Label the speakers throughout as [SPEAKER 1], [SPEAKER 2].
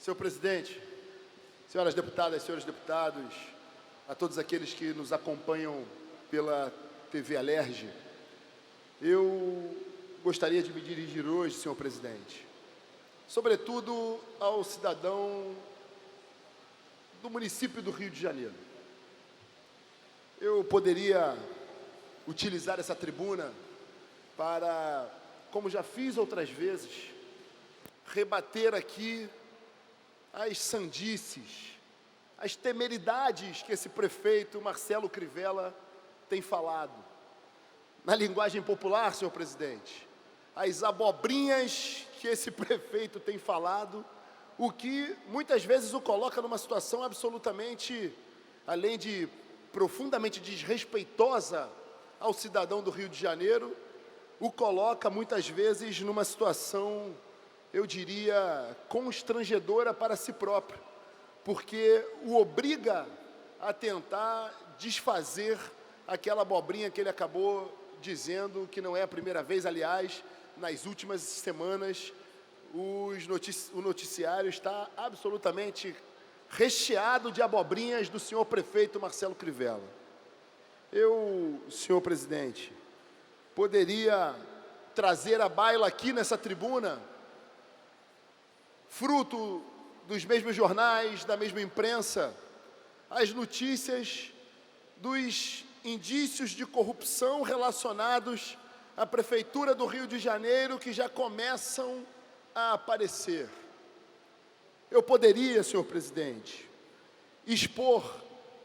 [SPEAKER 1] Senhor presidente, senhoras deputadas, senhores deputados, a todos aqueles que nos acompanham pela TV Alerj, eu gostaria de me dirigir hoje, senhor presidente, sobretudo ao cidadão do município do Rio de Janeiro. Eu poderia utilizar essa tribuna para, como já fiz outras vezes, rebater aqui as sandices, as temeridades que esse prefeito Marcelo Crivella tem falado. Na linguagem popular, senhor presidente, as abobrinhas que esse prefeito tem falado, o que muitas vezes o coloca numa situação absolutamente, além de profundamente desrespeitosa ao cidadão do Rio de Janeiro, o coloca muitas vezes numa situação, eu diria, constrangedora para si próprio, porque o obriga a tentar desfazer aquela abobrinha que ele acabou dizendo, que não é a primeira vez, aliás, nas últimas semanas, o noticiário está absolutamente recheado de abobrinhas do senhor prefeito Marcelo Crivella. Eu, senhor presidente, poderia trazer à baila aqui nessa tribuna, fruto dos mesmos jornais, da mesma imprensa, as notícias dos indícios de corrupção relacionados à Prefeitura do Rio de Janeiro que já começam a aparecer. Eu poderia, senhor presidente, expor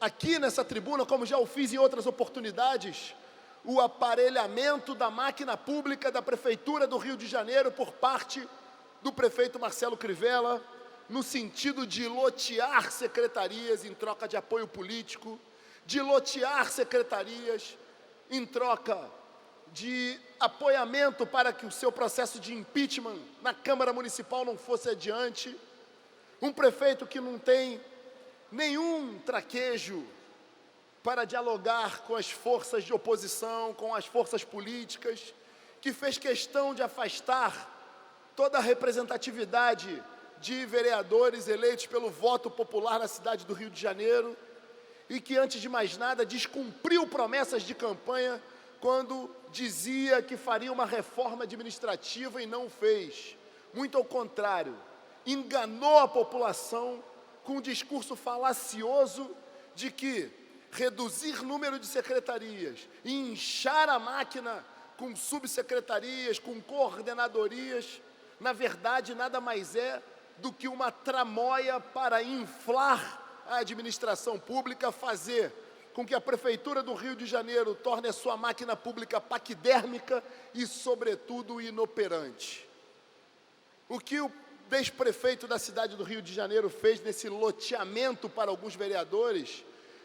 [SPEAKER 1] aqui nessa tribuna, como já o fiz em outras oportunidades, o aparelhamento da máquina pública da Prefeitura do Rio de Janeiro por parte do prefeito Marcelo Crivella, no sentido de lotear secretarias em troca de apoio político, de lotear secretarias em troca de apoiamento para que o seu processo de impeachment na Câmara Municipal não fosse adiante. Um prefeito que não tem nenhum traquejo para dialogar com as forças de oposição, com as forças políticas, que fez questão de afastar toda a representatividade de vereadores eleitos pelo voto popular na cidade do Rio de Janeiro e que, antes de mais nada, descumpriu promessas de campanha quando dizia que faria uma reforma administrativa e não fez. Muito ao contrário, enganou a população com um discurso falacioso de que reduzir número de secretarias e inchar a máquina com subsecretarias, com coordenadorias, na verdade, nada mais é do que uma tramóia para inflar a administração pública, fazer com que a Prefeitura do Rio de Janeiro torne a sua máquina pública paquidérmica e, sobretudo, inoperante. O que o ex-prefeito da cidade do Rio de Janeiro fez nesse loteamento para alguns vereadores,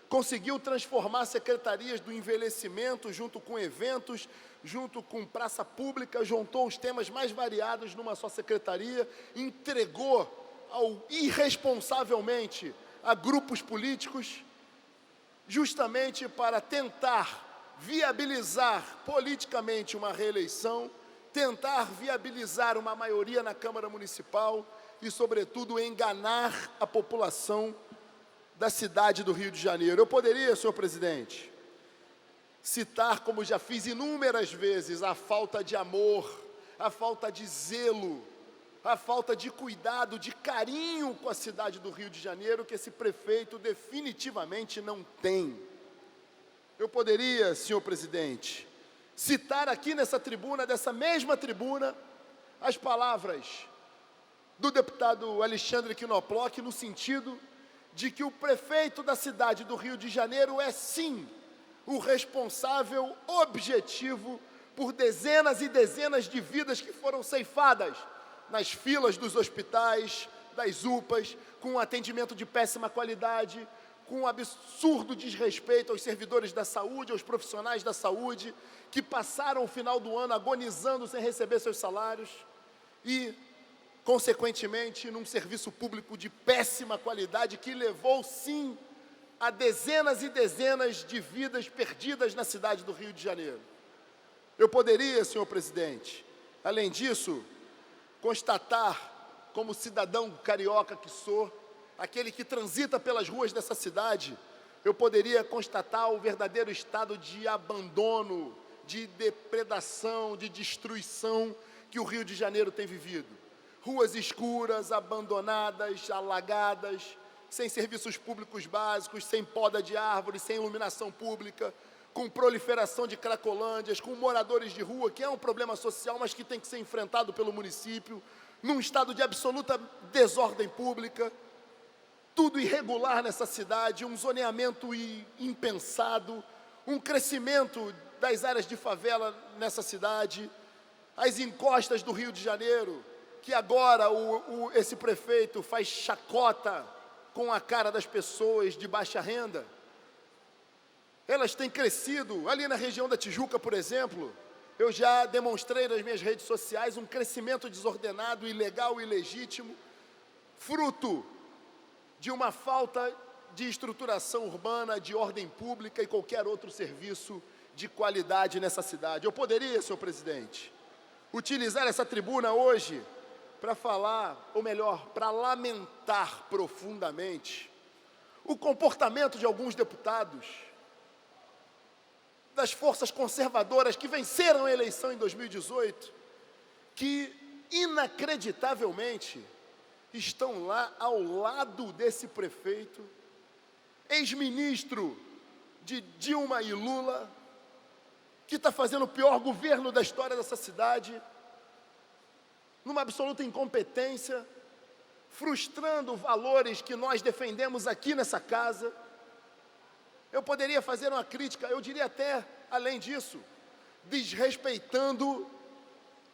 [SPEAKER 1] conseguiu transformar secretarias do envelhecimento, junto com eventos, junto com praça pública, juntou os temas mais variados numa só secretaria, entregou irresponsavelmente a grupos políticos, justamente para tentar viabilizar politicamente uma reeleição, tentar viabilizar uma maioria na Câmara Municipal e, sobretudo, enganar a população da cidade do Rio de Janeiro. Eu poderia, senhor presidente, citar, como já fiz inúmeras vezes, a falta de amor, a falta de zelo, a falta de cuidado, de carinho com a cidade do Rio de Janeiro que esse prefeito definitivamente não tem. Eu poderia, senhor presidente, citar aqui nessa tribuna, dessa mesma tribuna, as palavras do deputado Alexandre Knoploch, no sentido de que o prefeito da cidade do Rio de Janeiro é, sim, o responsável objetivo por dezenas e dezenas de vidas que foram ceifadas nas filas dos hospitais, das UPAs, com um atendimento de péssima qualidade, com um absurdo desrespeito aos servidores da saúde, aos profissionais da saúde, que passaram o final do ano agonizando sem receber seus salários e, consequentemente, num serviço público de péssima qualidade que levou, sim, a dezenas e dezenas de vidas perdidas na cidade do Rio de Janeiro. Eu poderia, senhor presidente, além disso, constatar como cidadão carioca que sou, aquele que transita pelas ruas dessa cidade, eu poderia constatar o verdadeiro estado de abandono, de depredação, de destruição que o Rio de Janeiro tem vivido. Ruas escuras, abandonadas, alagadas, sem serviços públicos básicos, sem poda de árvores, sem iluminação pública, com proliferação de cracolândias, com moradores de rua, que é um problema social, mas que tem que ser enfrentado pelo município, num estado de absoluta desordem pública, tudo irregular nessa cidade, um zoneamento impensado, um crescimento das áreas de favela nessa cidade, as encostas do Rio de Janeiro, que agora esse prefeito faz chacota com a cara das pessoas de baixa renda. Elas têm crescido, ali na região da Tijuca, por exemplo, eu já demonstrei nas minhas redes sociais um crescimento desordenado, ilegal e ilegítimo, fruto de uma falta de estruturação urbana, de ordem pública e qualquer outro serviço de qualidade nessa cidade. Eu poderia, senhor presidente, utilizar essa tribuna hoje para falar, ou melhor, para lamentar profundamente o comportamento de alguns deputados das forças conservadoras que venceram a eleição em 2018, que inacreditavelmente estão lá ao lado desse prefeito, ex-ministro de Dilma e Lula, que está fazendo o pior governo da história dessa cidade, numa absoluta incompetência, frustrando valores que nós defendemos aqui nessa casa. Eu poderia fazer uma crítica, eu diria até, além disso, desrespeitando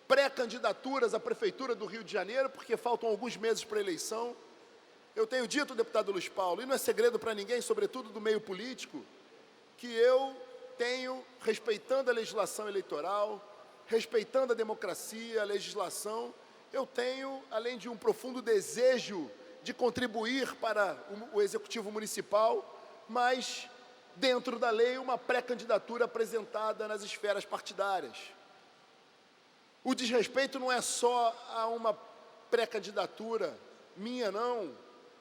[SPEAKER 1] pré-candidaturas à Prefeitura do Rio de Janeiro, porque faltam alguns meses para a eleição. Eu tenho dito, deputado Luiz Paulo, e não é segredo para ninguém, sobretudo do meio político, que eu tenho, respeitando a legislação eleitoral, respeitando a democracia, a legislação, eu tenho, além de um profundo desejo de contribuir para o Executivo Municipal, mas, dentro da lei, uma pré-candidatura apresentada nas esferas partidárias. O desrespeito não é só a uma pré-candidatura minha, não,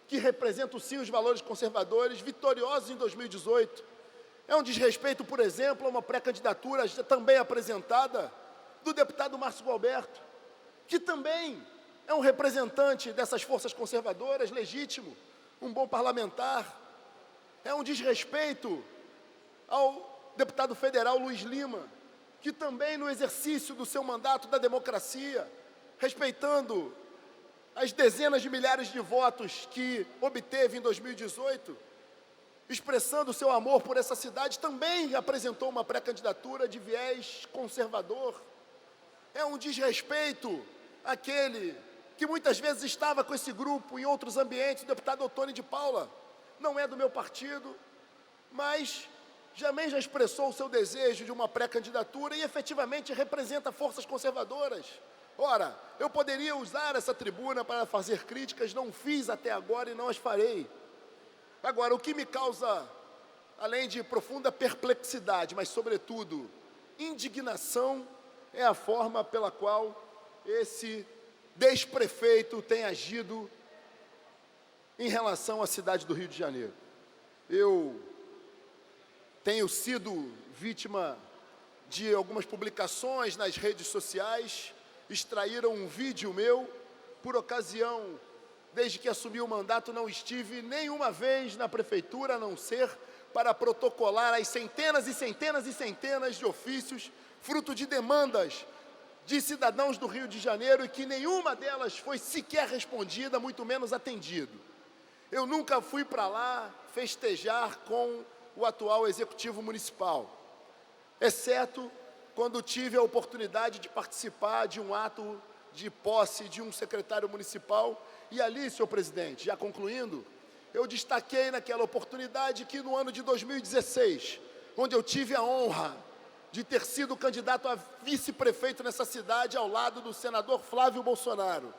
[SPEAKER 1] que representa, sim, os valores conservadores vitoriosos em 2018. É um desrespeito, por exemplo, a uma pré-candidatura também apresentada do deputado Márcio Gualberto, que também é um representante dessas forças conservadoras, legítimo, um bom parlamentar. É um desrespeito ao deputado federal Luiz Lima, que também no exercício do seu mandato da democracia, respeitando as dezenas de milhares de votos que obteve em 2018, expressando seu amor por essa cidade, também apresentou uma pré-candidatura de viés conservador. É um desrespeito àquele que muitas vezes estava com esse grupo em outros ambientes, o deputado Ottoni de Paula, não é do meu partido, mas já expressou o seu desejo de uma pré-candidatura e efetivamente representa forças conservadoras. Ora, eu poderia usar essa tribuna para fazer críticas, não fiz até agora e não as farei. Agora, o que me causa, além de profunda perplexidade, mas sobretudo indignação, é a forma pela qual esse desprefeito tem agido em relação à cidade do Rio de Janeiro. Eu tenho sido vítima de algumas publicações nas redes sociais, extraíram um vídeo meu, por ocasião, desde que assumi o mandato, não estive nenhuma vez na prefeitura, a não ser para protocolar as centenas e centenas e centenas de ofícios, fruto de demandas de cidadãos do Rio de Janeiro, e que nenhuma delas foi sequer respondida, muito menos atendido. Eu nunca fui para lá festejar com o atual Executivo Municipal, exceto quando tive a oportunidade de participar de um ato de posse de um secretário municipal, e ali, senhor presidente, já concluindo, eu destaquei naquela oportunidade que no ano de 2016, onde eu tive a honra de ter sido candidato a vice-prefeito nessa cidade, ao lado do senador Flávio Bolsonaro.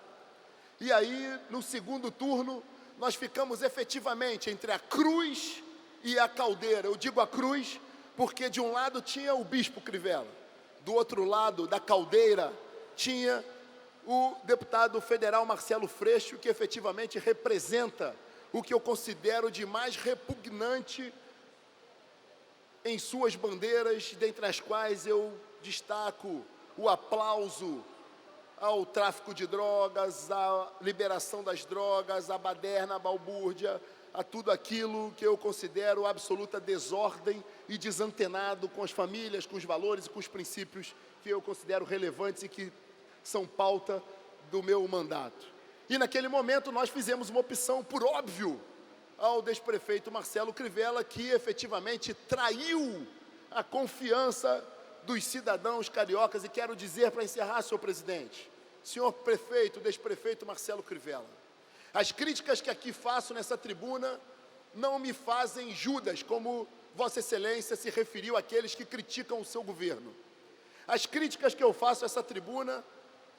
[SPEAKER 1] E aí, no segundo turno, nós ficamos efetivamente entre a cruz e a caldeira. Eu digo a cruz porque de um lado tinha o bispo Crivella, do outro lado da caldeira tinha o deputado federal Marcelo Freixo, que efetivamente representa o que eu considero de mais repugnante em suas bandeiras, dentre as quais eu destaco o aplauso ao tráfico de drogas, à liberação das drogas, à baderna, à balbúrdia, a tudo aquilo que eu considero absoluta desordem e desantenado com as famílias, com os valores e com os princípios que eu considero relevantes e que são pauta do meu mandato. E naquele momento nós fizemos uma opção, por óbvio, ao ex-prefeito Marcelo Crivella, que efetivamente traiu a confiança dos cidadãos cariocas. E quero dizer, para encerrar, senhor presidente, senhor prefeito, ex-prefeito Marcelo Crivella, as críticas que aqui faço nessa tribuna não me fazem Judas, como Vossa Excelência se referiu àqueles que criticam o seu governo. As críticas que eu faço a essa tribuna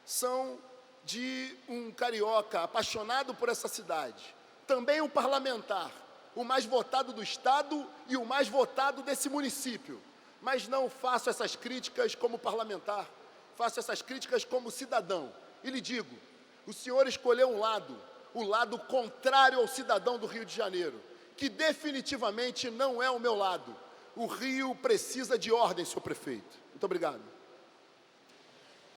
[SPEAKER 1] são de um carioca apaixonado por essa cidade, também um parlamentar, o mais votado do Estado e o mais votado desse município. Mas não faço essas críticas como parlamentar, faço essas críticas como cidadão. E lhe digo, o senhor escolheu um lado, o lado contrário ao cidadão do Rio de Janeiro, que definitivamente não é o meu lado. O Rio precisa de ordem, senhor prefeito. Muito obrigado.